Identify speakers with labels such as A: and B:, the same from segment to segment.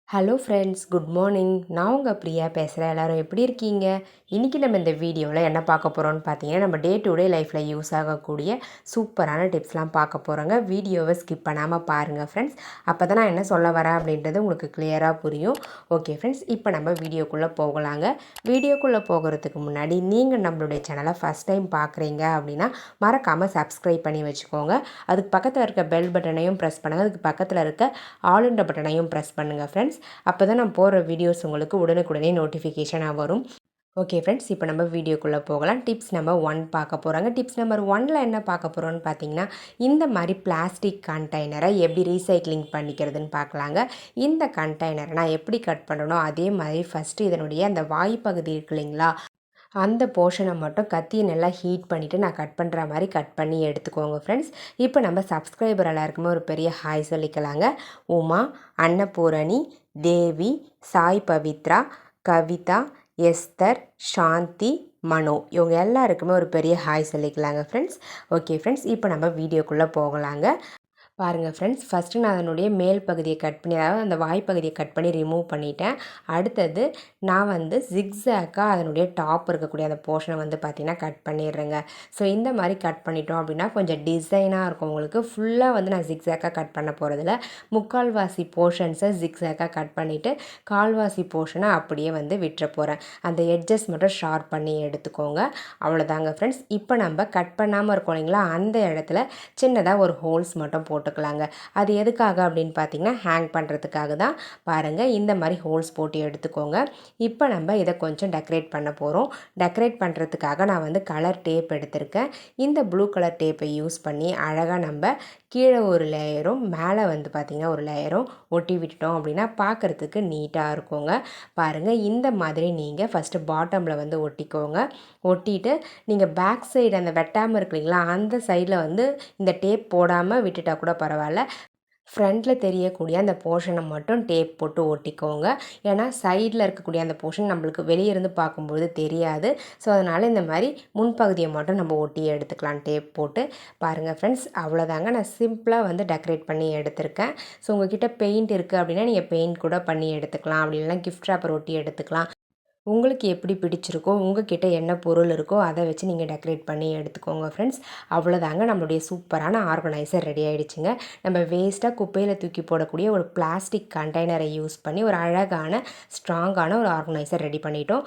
A: Hello friends, good morning. நான் உங்கள் பிரியா பேசுகிறேன். எல்லோரும் எப்படி இருக்கீங்க? இன்றைக்கி நம்ம இந்த வீடியோவில் என்ன பார்க்க போகிறோம்னு பார்த்தீங்கன்னா, நம்ம டே டு டே லைஃப்பில் யூஸ் ஆகக்கூடிய சூப்பரான டிப்ஸ்லாம் பார்க்க போகிறோங்க. வீடியோவை ஸ்கிப் பண்ணாமல் பாருங்கள் ஃப்ரெண்ட்ஸ். அப்போ தான் நான் என்ன சொல்ல வரேன் அப்படின்றது உங்களுக்கு கிளியராக புரியும். ஓகே ஃப்ரெண்ட்ஸ், இப்போ நம்ம வீடியோக்குள்ளே போகலாங்க. வீடியோக்குள்ளே போகிறதுக்கு முன்னாடி நீங்கள் நம்மளுடைய சேனலை ஃபஸ்ட் டைம் பார்க்குறீங்க அப்படின்னா மறக்காமல் சப்ஸ்கிரைப் பண்ணி வச்சுக்கோங்க. அதுக்கு பக்கத்தில் இருக்க பெல் பட்டனையும் ப்ரெஸ் பண்ணுங்கள். அதுக்கு பக்கத்தில் இருக்க ஆல் பட்டனையும் ப்ரெஸ் பண்ணுங்கள் ஃப்ரெண்ட்ஸ். அப்போ தான் நான் போகிற வீடியோஸ் உங்களுக்கு உடனுக்குடனே நோட்டிஃபிகேஷனாக வரும். ஓகே ஃப்ரெண்ட்ஸ், இப்போ நம்ம வீடியோக்குள்ளே போகலாம். டிப்ஸ் நம்பர் 1 பார்க்க போகிறாங்க. டிப்ஸ் நம்பர் 1ல் என்ன பார்க்க போகிறோன்னு பார்த்தீங்கன்னா, இந்த மாதிரி பிளாஸ்டிக் கண்டெய்னரை எப்படி ரீசைக்ளிங் பண்ணிக்கிறதுன்னு பார்க்கலாங்க. இந்த கண்டெய்னரை நான் எப்படி கட் பண்ணணும், அதே மாதிரி ஃபஸ்ட்டு இதனுடைய அந்த வாய்ப்பகுதி இருக்கு இல்லைங்களா, அந்த போர்ஷனை மட்டும் கத்தியை நல்லா ஹீட் பண்ணிவிட்டு நான் கட் பண்ணுற மாதிரி கட் பண்ணி எடுத்துக்கோங்க ஃப்ரெண்ட்ஸ். இப்போ நம்ம சப்ஸ்கிரைபர் எல்லாருக்குமே ஒரு பெரிய ஹாய் சொல்லிக்கலாங்க. உமா, அன்னபூரணி, தேவி, சாய் பவித்ரா, கவிதா, எஸ்தர், சாந்தி, மனோ, இவங்க எல்லாருக்குமே ஒரு பெரிய ஹாய் சொல்லிக்கலாங்க ஃப்ரெண்ட்ஸ். ஓகே ஃப்ரெண்ட்ஸ், இப்போ நம்ம வீடியோக்குள்ளே போகலாங்க. பாருங்கள் ஃப்ரெண்ட்ஸ், ஃபஸ்ட்டு நான் அதனுடைய மேல் பகுதியை கட் பண்ணி, அதாவது அந்த வாய்ப்பகுதியை கட் பண்ணி ரிமூவ் பண்ணிட்டேன். அடுத்தது நான் வந்து ஜிக்ஸாக்காக அதனுடைய டாப் இருக்கக்கூடிய அந்த போர்ஷனை வந்து பார்த்திங்கன்னா கட் பண்ணிடுறேங்க. ஸோ இந்த மாதிரி கட் பண்ணிட்டோம் அப்படின்னா கொஞ்சம் டிசைனாக இருக்கும் உங்களுக்கு. ஃபுல்லாக வந்து நான் ஜிக்ஸாக்காக கட் பண்ண போகிறதில்ல. முக்கால்வாசி போர்ஷன்ஸை ஜிக்ஸாக்காக கட் பண்ணிவிட்டு கால்வாசி போர்ஷனை அப்படியே வந்து விட்டுற போகிறேன். அந்த எட்ஜஸ் மட்டும் ஷார்ப் பண்ணி எடுத்துக்கோங்க. அவ்வளோதாங்க ஃப்ரெண்ட்ஸ். இப்போ நம்ம கட் பண்ணாமல் இருக்கோம் இல்லைங்களா, அந்த இடத்துல சின்னதாக ஒரு ஹோல்ஸ் மட்டும் போட்டுக்கலாங்க. அது எதுக்காக அப்படின்னு பார்த்தீங்கன்னா, ஹேங் பண்ணுறதுக்காக தான். பாருங்கள், இந்த மாதிரி ஹோல்ஸ் போட்டு எடுத்துக்கோங்க. இப்போ நம்ம இதை கொஞ்சம் டெக்கரேட் பண்ண போகிறோம். டெக்கரேட் பண்ணுறதுக்காக நான் வந்து கலர் டேப் எடுத்திருக்கேன். இந்த ப்ளூ கலர் டேப்பை யூஸ் பண்ணி அழகாக நம்ம கீழே ஒரு லேயரும் மேலே வந்து பார்த்திங்கன்னா ஒரு லேயரும் ஒட்டி விட்டுட்டோம் அப்படின்னா பார்க்குறதுக்கு நீட்டாக இருக்குங்க. பாருங்கள், இந்த மாதிரி நீங்கள் ஃபஸ்ட்டு பாட்டமில் வந்து ஒட்டிக்கோங்க. ஒட்டிட்டு நீங்கள் பேக் சைடு அந்த வெட்டாமல் இருக்கு இல்லைங்களா, அந்த சைடில் வந்து இந்த டேப் போடாமல் விட்டுட்டா கூட பரவாயில்ல. ஃப்ரண்ட்டில் தெரியக்கூடிய அந்த போர்ஷனை மட்டும் டேப் போட்டு ஒட்டிக்கோங்க. ஏன்னா சைடில் இருக்கக்கூடிய அந்த போர்ஷன் நம்மளுக்கு வெளியே இருந்து பார்க்கும்போது தெரியாது. ஸோ அதனால் இந்த மாதிரி முன்பகுதியை மட்டும் நம்ம ஒட்டி எடுத்துக்கலாம் டேப் போட்டு. பாருங்கள் ஃப்ரெண்ட்ஸ், அவ்வளோதாங்க. நான் சிம்பிளாக வந்து டெக்கரேட் பண்ணி எடுத்திருக்கேன். ஸோ உங்கள்கிட்ட பெயிண்ட் இருக்குது அப்படின்னா நீங்கள் பெயிண்ட் கூட பண்ணி எடுத்துக்கலாம். அப்படி இல்லைனா கிஃப்ட் ராப்பர் ஒட்டி எடுத்துக்கலாம். உங்களுக்கு எப்படி பிடிச்சிருக்கோ, உங்கள்கிட்ட என்ன பொருள் இருக்கோ அதை வச்சு நீங்கள் டெக்கரேட் பண்ணி எடுத்துக்கோங்க ஃப்ரெண்ட்ஸ். அவ்வளோதாங்க, நம்மளுடைய சூப்பரான ஆர்கனைசர் ரெடி ஆகிடுச்சுங்க. நம்ம வேஸ்ட்டாக குப்பையில் தூக்கி போடக்கூடிய ஒரு பிளாஸ்டிக் கண்டெய்னரை யூஸ் பண்ணி ஒரு அழகான ஸ்ட்ராங்கான ஒரு ஆர்கனைசர் ரெடி பண்ணிட்டோம்.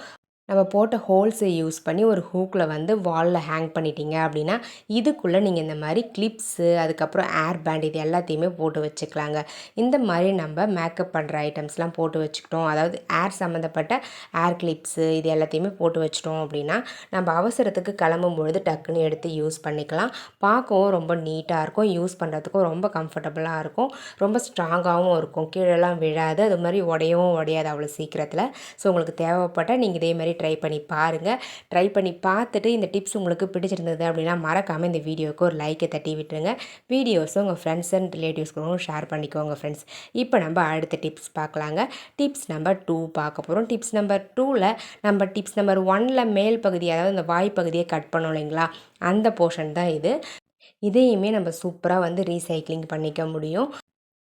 A: நம்ம போட்ட ஹோல்ஸை யூஸ் பண்ணி ஒரு ஹூக்கில் வந்து வாலில் ஹேங் பண்ணிட்டீங்க அப்படின்னா இதுக்குள்ளே நீங்கள் இந்த மாதிரி கிளிப்ஸு, அதுக்கப்புறம் ஏர் பேண்ட், இது எல்லாத்தையுமே போட்டு வச்சுக்கலாங்க. இந்த மாதிரி நம்ம மேக்கப் பண்ணுற ஐட்டம்ஸ்லாம் போட்டு வச்சுக்கிட்டோம், அதாவது ஏர் சம்மந்தப்பட்ட ஏர் கிளிப்ஸு இது எல்லாத்தையுமே போட்டு வச்சிட்டோம் அப்படின்னா நம்ம அவசரத்துக்கு கிளம்பும்பொழுது டக்குன்னு எடுத்து யூஸ் பண்ணிக்கலாம். பார்க்கவும் ரொம்ப நீட்டாக இருக்கும், யூஸ் பண்ணுறதுக்கும் ரொம்ப கம்ஃபர்டபுளாக இருக்கும், ரொம்ப ஸ்ட்ராங்காகவும் இருக்கும், கீழெல்லாம் விழாது, அது மாதிரி உடையவும் உடையாது அவ்வளோ சீக்கிரத்தில். ஸோ உங்களுக்கு தேவைப்பட்டால் நீங்கள் இதே மாதிரி ட்ரை பண்ணி பாருங்கள். ட்ரை பண்ணி பார்த்துட்டு இந்த டிப்ஸ் உங்களுக்கு பிடிச்சிருந்தது அப்படின்னா மறக்காமல் இந்த வீடியோவுக்கு ஒரு லைக்கை தட்டி விட்டுருங்க. வீடியோஸும் உங்கள் ஃப்ரெண்ட்ஸ் அண்ட் ரிலேட்டிவ்ஸ்க்கும் ஷேர் பண்ணிக்கோங்க ஃப்ரெண்ட்ஸ். இப்போ நம்ம அடுத்த டிப்ஸ் பார்க்கலாங்க. டிப்ஸ் நம்பர் 2 பார்க்க போகிறோம். டிப்ஸ் நம்பர் 2ல் நம்ம டிப்ஸ் நம்பர் 1ல் மேல் பகுதி, அதாவது இந்த வாய்ப்பகுதியை கட் பண்ணோம் இல்லைங்களா, அந்த போர்ஷன் தான் இது. இதையுமே நம்ம சூப்பராக வந்து ரீசைக்ளிங் பண்ணிக்க முடியும்.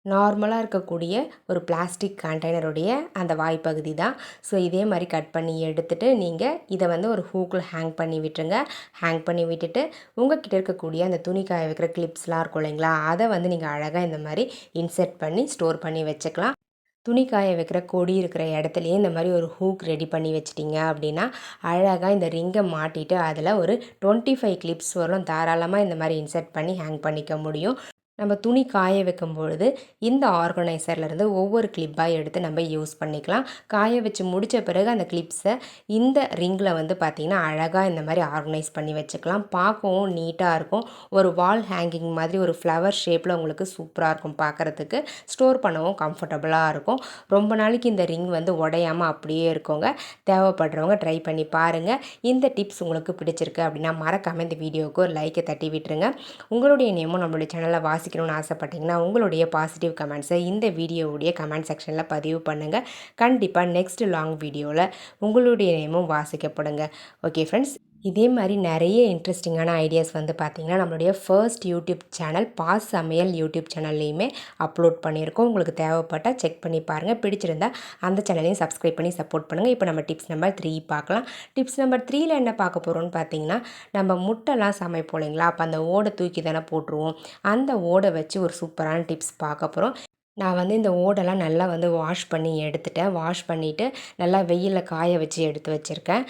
A: நார்மலாக இருக்கக்கூடிய ஒரு பிளாஸ்டிக் கண்டெய்னருடைய அந்த வாய்ப்பகுதி தான். ஸோ இதே மாதிரி கட் பண்ணி எடுத்துகிட்டு நீங்கள் இதை வந்து ஒரு ஹூக்கில் ஹேங் பண்ணி விட்டுருங்க. ஹேங் பண்ணி விட்டுட்டு உங்கள்கிட்ட இருக்கக்கூடிய அந்த துணி காய வைக்கிற கிளிப்ஸ்லாம் இருக்கும் இல்லைங்களா, அதை வந்து நீங்கள் அழகாக இந்த மாதிரி இன்செர்ட் பண்ணி ஸ்டோர் பண்ணி வச்சுக்கலாம். துணி காய வைக்கிற கொடி இருக்கிற இடத்துலையே இந்த மாதிரி ஒரு ஹூக் ரெடி பண்ணி வச்சிட்டிங்க அப்படின்னா அழகாக இந்த ரிங்கை மாட்டிட்டு அதில் ஒரு 25 கிளிப்ஸ் வரும். தாராளமாக இந்த மாதிரி இன்செர்ட் பண்ணி ஹேங் பண்ணிக்க முடியும். நம்ம துணி காய வைக்கும் பொழுது இந்த ஆர்கனைசர்லேருந்து ஒவ்வொரு கிளிப்பாக எடுத்து நம்ம யூஸ் பண்ணிக்கலாம். காய வச்சு முடித்த பிறகு அந்த கிளிப்ஸை இந்த ரிங்கில் வந்து பார்த்திங்கன்னா அழகாக இந்த மாதிரி ஆர்கனைஸ் பண்ணி வச்சுக்கலாம். பார்க்கவும் நீட்டாக இருக்கும். ஒரு வால் ஹேங்கிங் மாதிரி ஒரு ஃப்ளவர் ஷேப்பில் உங்களுக்கு சூப்பராக இருக்கும் பார்க்குறதுக்கு. ஸ்டோர் பண்ணவும் கம்ஃபர்டபுளாக இருக்கும். ரொம்ப நாளைக்கு இந்த ரிங் வந்து உடையாமல் அப்படியே இருக்குங்க. தேவைப்படுறவங்க ட்ரை பண்ணி பாருங்கள். இந்த டிப்ஸ் உங்களுக்கு பிடிச்சிருக்கு அப்படின்னா மறக்காமல் இந்த வீடியோவுக்கு ஒரு லைக்கை தட்டி விட்டுருங்க. உங்களுடைய நேமும் நம்மளுடைய சேனலில் வாசிக்கணும்னு ஆசைப்பட்டீங்கன்னா உங்களுடைய பாசிட்டிவ் கமெண்ட்ஸை இந்த வீடியோவுடைய கமெண்ட் செக்ஷனில் பதிவு பண்ணுங்கள். கண்டிப்பாக நெக்ஸ்ட் லாங் வீடியோவில் உங்களுடைய நேமும் வாசிக்கப்படுங்க. ஓகே ஃப்ரெண்ட்ஸ், இதே மாதிரி நிறைய இன்ட்ரெஸ்டிங்கான ஐடியாஸ் வந்து பார்த்திங்கன்னா நம்மளுடைய ஃபர்ஸ்ட் யூடியூப் சேனல் பாஸ் சமையல் யூடியூப் சேனல்லையுமே அப்லோட் பண்ணியிருக்கோம். உங்களுக்கு தேவைப்பட்டால் செக் பண்ணி பாருங்கள். பிடிச்சிருந்தா அந்த சேனலையும் சப்ஸ்கிரைப் பண்ணி சப்போர்ட் பண்ணுங்கள். இப்போ நம்ம டிப்ஸ் நம்பர் 3 பார்க்கலாம். டிப்ஸ் நம்பர் 3ல என்ன பார்க்க போகிறோம்னு பார்த்தீங்கன்னா, நம்ம முட்டைலாம் சமைப்போம் இல்லைங்களா, அப்போ அந்த ஓடை தூக்கி தானே போட்டுருவோம். அந்த ஓடை வச்சு ஒரு சூப்பரான டிப்ஸ் பார்க்க போகிறோம். நான் வந்து இந்த ஓடெல்லாம் நல்லா வந்து வாஷ் பண்ணி எடுத்துட்டேன். வாஷ் பண்ணிவிட்டு நல்லா வெயிலில் காய வச்சு எடுத்து வச்சுருக்கேன்.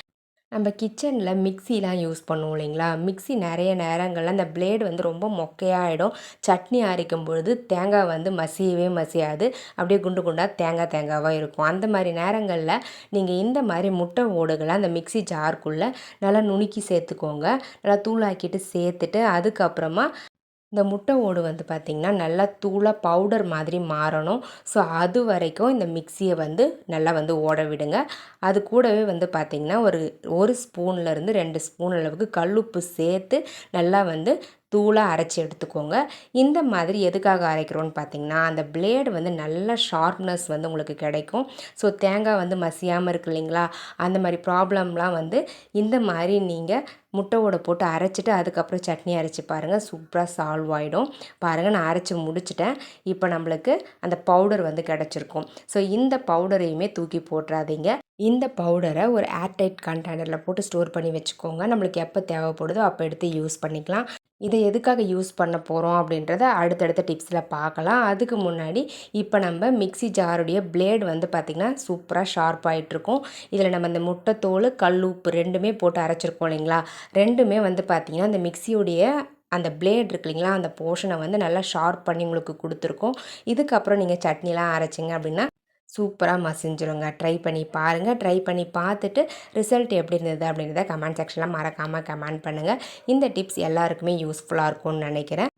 A: நம்ம கிச்சனில் மிக்ஸிலாம் யூஸ் பண்ணுவோம் இல்லைங்களா, மிக்ஸி நிறைய நேரங்களில் அந்த பிளேடு வந்து ரொம்ப மொக்கையாகிடும். சட்னி அரைக்கும் பொழுது தேங்காய் வந்து மசியவே மசியாது, அப்படியே குண்டு குண்டாக தேங்காவாக இருக்கும். அந்த மாதிரி நேரங்களில் நீங்கள் இந்த மாதிரி முட்டை ஓடுகளை அந்த மிக்ஸி ஜாருக்குள்ளே நல்லா நுணுக்கி சேர்த்துக்கோங்க. நல்லா தூளாக்கிட்டு சேர்த்துட்டு அதுக்கப்புறமா இந்த முட்டை ஓடு வந்து பார்த்திங்கன்னா நல்லா தூளாக பவுடர் மாதிரி மாறணும். ஸோ அது வரைக்கும் இந்த மிக்ஸியை வந்து நல்லா வந்து ஓட விடுங்க. அது கூடவே வந்து பார்த்திங்கன்னா ஒரு ஸ்பூன்லேருந்து 2 ஸ்பூன் அளவுக்கு கல்லுப்பு சேர்த்து நல்லா வந்து தூளாக அரைச்சி எடுத்துக்கோங்க. இந்த மாதிரி எதுக்காக அரைக்கிறோன்னு பார்த்தீங்கன்னா, அந்த பிளேடு வந்து நல்ல ஷார்ப்னஸ் வந்து உங்களுக்கு கிடைக்கும். ஸோ தேங்காய் வந்து மசியாமல் இருக்கு இல்லைங்களா, அந்த மாதிரி ப்ராப்ளம்லாம் வந்து இந்த மாதிரி நீங்கள் முட்டை ஓடை போட்டு அரைச்சிட்டு அதுக்கப்புறம் சட்னி அரைச்சி பாருங்கள், சூப்பராக சால்வ் ஆகிடும். பாருங்கள், நான் அரைச்சி முடிச்சிட்டேன். இப்போ நம்மளுக்கு அந்த பவுடர் வந்து கிடச்சிருக்கும். ஸோ இந்த பவுடரையுமே தூக்கி போட்டுறாதீங்க. இந்த பவுடரை ஒரு ஏர்டைட் கண்டெய்னரில் போட்டு ஸ்டோர் பண்ணி வச்சுக்கோங்க. நம்மளுக்கு எப்போ தேவைப்படுதோ அப்போ எடுத்து யூஸ் பண்ணிக்கலாம். இதை எதுக்காக யூஸ் பண்ண போகிறோம் அப்படின்றத அடுத்தடுத்த டிப்ஸில் பார்க்கலாம். அதுக்கு முன்னாடி இப்போ நம்ம மிக்ஸி ஜாருடைய பிளேடு வந்து பார்த்திங்கன்னா சூப்பராக ஷார்ப் ஆகிட்ருக்கும். இதில் நம்ம இந்த முட்டைத்தோல் கல் உப்பு ரெண்டுமே போட்டு அரைச்சிருக்கோம் இல்லைங்களா, ரெண்டுமே வந்து பார்த்திங்கன்னா அந்த மிக்ஸியுடைய அந்த பிளேட் இருக்கு இல்லைங்களா, அந்த போர்ஷனை வந்து நல்லா ஷார்ப் பண்ணி உங்களுக்கு கொடுத்துருக்கோம். இதுக்கப்புறம் நீங்கள் சட்னிலாம் அரைச்சிங்க அப்படின்னா சூப்பராக மசிஞ்சிருங்க. ட்ரை பண்ணி பாருங்கள். ட்ரை பண்ணி பார்த்துட்டு ரிசல்ட் எப்படி இருந்தது அப்படின்றத கமெண்ட் செக்ஷனில் மறக்காமல் கமெண்ட் பண்ணுங்கள். இந்த டிப்ஸ் எல்லாருக்குமே யூஸ்ஃபுல்லாக இருக்கும்னு நினைக்கிறேன்.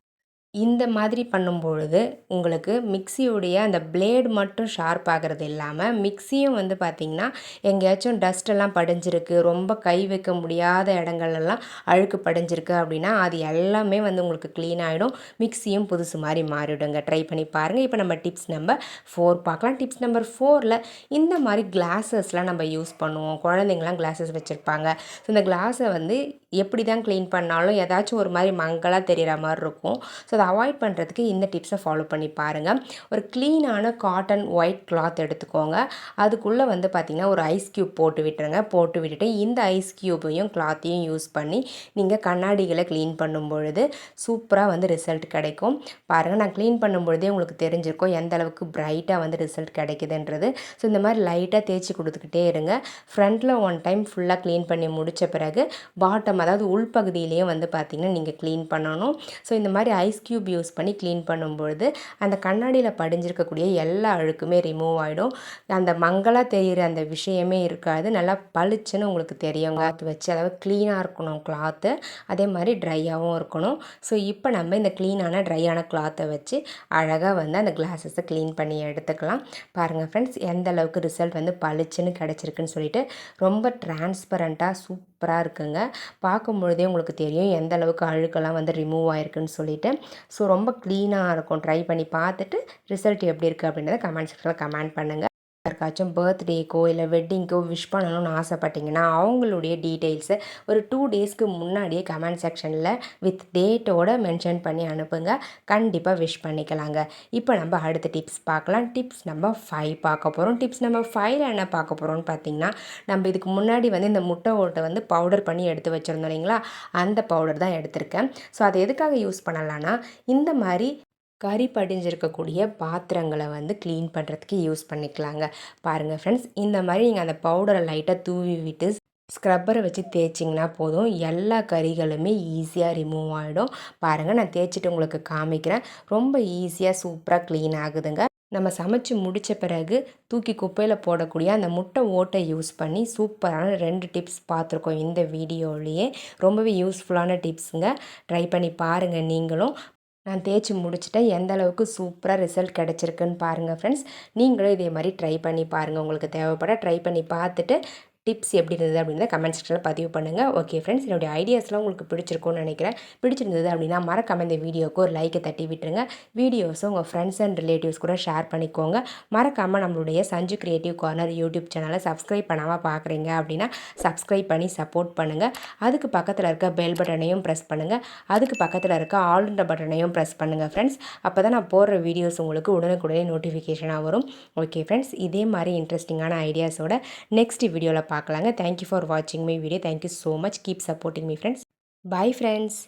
A: இந்த மாதிரி பண்ணும்பொழுது உங்களுக்கு மிக்ஸியுடைய அந்த பிளேடு மட்டும் ஷார்ப் ஆகிறது இல்லாமல் மிக்ஸியும் வந்து பார்த்திங்கன்னா எங்கேயாச்சும் டஸ்ட்டெல்லாம் படிஞ்சிருக்கு, ரொம்ப கை வைக்க முடியாத இடங்கள்லாம் அழுக்கு படிஞ்சிருக்கு அப்படின்னா அது எல்லாமே வந்து உங்களுக்கு க்ளீன் ஆகிடும். மிக்ஸியும் புதுசு மாதிரி மாறிவிடுங்க. ட்ரை பண்ணி பாருங்கள். இப்போ நம்ம டிப்ஸ் நம்பர் 4 பார்க்கலாம். டிப்ஸ் நம்பர் 4ல் இந்த மாதிரி கிளாஸஸ்லாம் நம்ம யூஸ் பண்ணுவோம். குழந்தைங்களாம் கிளாஸஸ் வச்சுருப்பாங்க. ஸோ இந்த கிளாஸை வந்து எப்படி தான் க்ளீன் பண்ணாலும் ஏதாச்சும் ஒரு மாதிரி மங்கலாக தெரிகிற மாதிரி இருக்கும். ஸோ அதை அவாய்ட் பண்ணுறதுக்கு இந்த டிப்ஸை ஃபாலோ பண்ணி பாருங்கள். ஒரு க்ளீனான காட்டன் ஒயிட் கிளாத் எடுத்துக்கோங்க. அதுக்குள்ளே வந்து பார்த்திங்கன்னா ஒரு ஐஸ் க்யூப் போட்டு விட்டுருங்க. போட்டு விட்டுட்டு இந்த ஐஸ் க்யூபையும் கிளாத்தையும் யூஸ் பண்ணி நீங்கள் கண்ணாடிகளை க்ளீன் பண்ணும் பொழுது சூப்பராக வந்து ரிசல்ட் கிடைக்கும். பாருங்கள், நான் க்ளீன் பண்ணும் பொழுதே உங்களுக்கு தெரிஞ்சிருக்கும் எந்த அளவுக்கு பிரைட்டாக வந்து ரிசல்ட் கிடைக்குதுன்றது. ஸோ இந்த மாதிரி லைட்டாக தேய்ச்சி கொடுத்துக்கிட்டே இருங்க. ஃப்ரண்ட்டில் 1 டைம் ஃபுல்லாக க்ளீன் பண்ணி முடித்த பிறகு பாட்டம், அதாவது உள்பகுதியிலையும் வந்து பார்த்திங்கன்னா நீங்கள் க்ளீன் பண்ணணும். ஸோ இந்த மாதிரி ஐஸ் க்யூப் யூஸ் பண்ணி க்ளீன் பண்ணும்பொழுது அந்த கண்ணாடியில் படிஞ்சிருக்கக்கூடிய எல்லா அழுக்குமே ரிமூவ் ஆகிடும். அந்த மங்கலாக தெரிகிற அந்த விஷயமே இருக்காது. நல்லா பளிச்சுன்னு உங்களுக்கு தெரியும். கிளாத் வச்சு, அதாவது க்ளீனாக இருக்கணும் கிளாத்து, அதே மாதிரி ட்ரையாகவும் இருக்கணும். ஸோ இப்போ நம்ம இந்த க்ளீனான ட்ரையான கிளாத்தை வச்சு அழகாக வந்து அந்த கிளாஸஸை க்ளீன் பண்ணி எடுத்துக்கலாம். பாருங்கள் ஃப்ரெண்ட்ஸ், எந்த அளவுக்கு ரிசல்ட் வந்து பளிச்சுன்னு கிடச்சிருக்குன்னு சொல்லிட்டு ரொம்ப டிரான்ஸ்பரண்ட்டாக சூப்பராக இருக்குங்க. பார்க்கும் பொழுதே உங்களுக்கு தெரியும் எந்த அளவுக்கு அழுக்கெல்லாம் வந்து ரிமூவ் ஆகிருக்குன்னு சொல்லிட்டு. ஸோ ரொம்ப க்ளீனாக இருக்கும். ட்ரை பண்ணி பார்த்துட்டு ரிசல்ட் எப்படி இருக்குது அப்படின்றத கமெண்ட் செக்ஷனில் கமெண்ட் பண்ணுங்கள். யாருக்காச்சும் பர்த்டேக்கோ இல்லை வெட்டிங்க்கோ விஷ் பண்ணணும்னு ஆசைப்பட்டீங்கன்னா அவங்களுடைய டீட்டெயில்ஸை ஒரு 2 டேஸ்க்கு முன்னாடியே கமெண்ட் செக்ஷனில் வித் டேட்டோட மென்ஷன் பண்ணி அனுப்புங்க. கண்டிப்பாக விஷ் பண்ணிக்கலாங்க. இப்போ நம்ம அடுத்த டிப்ஸ் பார்க்கலாம். டிப்ஸ் நம்பர் 5 பார்க்க போகிறோம். டிப்ஸ் நம்பர் 5ல் என்ன பார்க்க போகிறோம்னு பார்த்தீங்கன்னா, நம்ம இதுக்கு முன்னாடி வந்து இந்த முட்டை ஓட்டை வந்து பவுடர் பண்ணி எடுத்து வச்சுருந்தோம் இல்லைங்களா, அந்த பவுடர் தான் எடுத்திருக்கேன். ஸோ அதை எதுக்காக யூஸ் பண்ணலான்னா, இந்த மாதிரி கறி படிஞ்சிருக்கக்கூடிய பாத்திரங்களை வந்து க்ளீன் பண்ணுறதுக்கு யூஸ் பண்ணிக்கலாங்க. பாருங்கள் ஃப்ரெண்ட்ஸ், இந்த மாதிரி நீங்கள் அந்த பவுடரை லைட்டாக தூவி விட்டு ஸ்க்ரப்பரை வச்சு தேய்ச்சிங்கன்னா போதும், எல்லா கறிகளுமே ஈஸியாக ரிமூவ் ஆகிடும். பாருங்கள், நான் தேய்ச்சிட்டு உங்களுக்கு காமிக்கிறேன். ரொம்ப ஈஸியாக சூப்பராக க்ளீன் ஆகுதுங்க. நம்ம சமைச்சு முடித்த பிறகு தூக்கி குப்பையில் போடக்கூடிய அந்த முட்டை ஓட்டை யூஸ் பண்ணி சூப்பரான 2 டிப்ஸ் பார்த்துருக்கோம் இந்த வீடியோவிலேயே. ரொம்பவே யூஸ்ஃபுல்லான டிப்ஸுங்க. ட்ரை பண்ணி பாருங்கள் நீங்களும். நான் தேய்ச்சி முடிச்சுட்டேன். எந்த அளவுக்கு சூப்பராக ரிசல்ட் கிடச்சிருக்குன்னு பாருங்கள் ஃப்ரெண்ட்ஸ். நீங்களும் இதே மாதிரி ட்ரை பண்ணி பாருங்கள். உங்களுக்கு தேவைப்பட ட்ரை பண்ணி பார்த்துட்டு டிப்ஸ் எப்படி இருந்தது அப்படின்றத கமெண்ட் செக்ஷனில் பதிவு பண்ணுங்கள். ஓகே ஃப்ரெண்ட்ஸ், என்னுடைய ஐடியாஸ்லாம் உங்களுக்கு பிடிச்சிருக்கும்னு நினைக்கிறேன். பிடிச்சிருந்தது அப்படின்னா மறக்காம இந்த வீடியோவுக்கு ஒரு லைக்கை தட்டி விட்டுருங்க. வீடியோஸை உங்கள் ஃப்ரெண்ட்ஸ் அண்ட் ரிலேட்டிவ்ஸ் கூட ஷேர் பண்ணிக்கோங்க. மறக்காமல் நம்மளுடைய சஞ்சு கிரியேட்டிவ் கார்னர் யூடியூப் சேனலை சப்ஸ்கிரைப் பண்ணாமல் பார்க்குறீங்க அப்படின்னா சப்ஸ்கிரைப் பண்ணி சப்போர்ட் பண்ணுங்கள். அதுக்கு பக்கத்தில் இருக்க பெல் பட்டனையும் ப்ரெஸ் பண்ணுங்கள். அதுக்கு பக்கத்தில் இருக்க ஆல்ன்ற பட்டனையும் ப்ரெஸ் பண்ணுங்கள் ஃப்ரெண்ட்ஸ். அப்போ தான் நான் போடுற வீடியோஸ் உங்களுக்கு உடனுக்குடனே நோட்டிஃபிகேஷனாக வரும். ஓகே ஃப்ரெண்ட்ஸ், இதே மாதிரி இன்ட்ரெஸ்டிங்கான ஐடியாஸோட நெக்ஸ்ட் வீடியோவில் பார்க்கலாங்க. தேங்க்யூ ஃபார் வாட்சிங் my video. Thank you so much. Keep supporting me friends. Bye friends.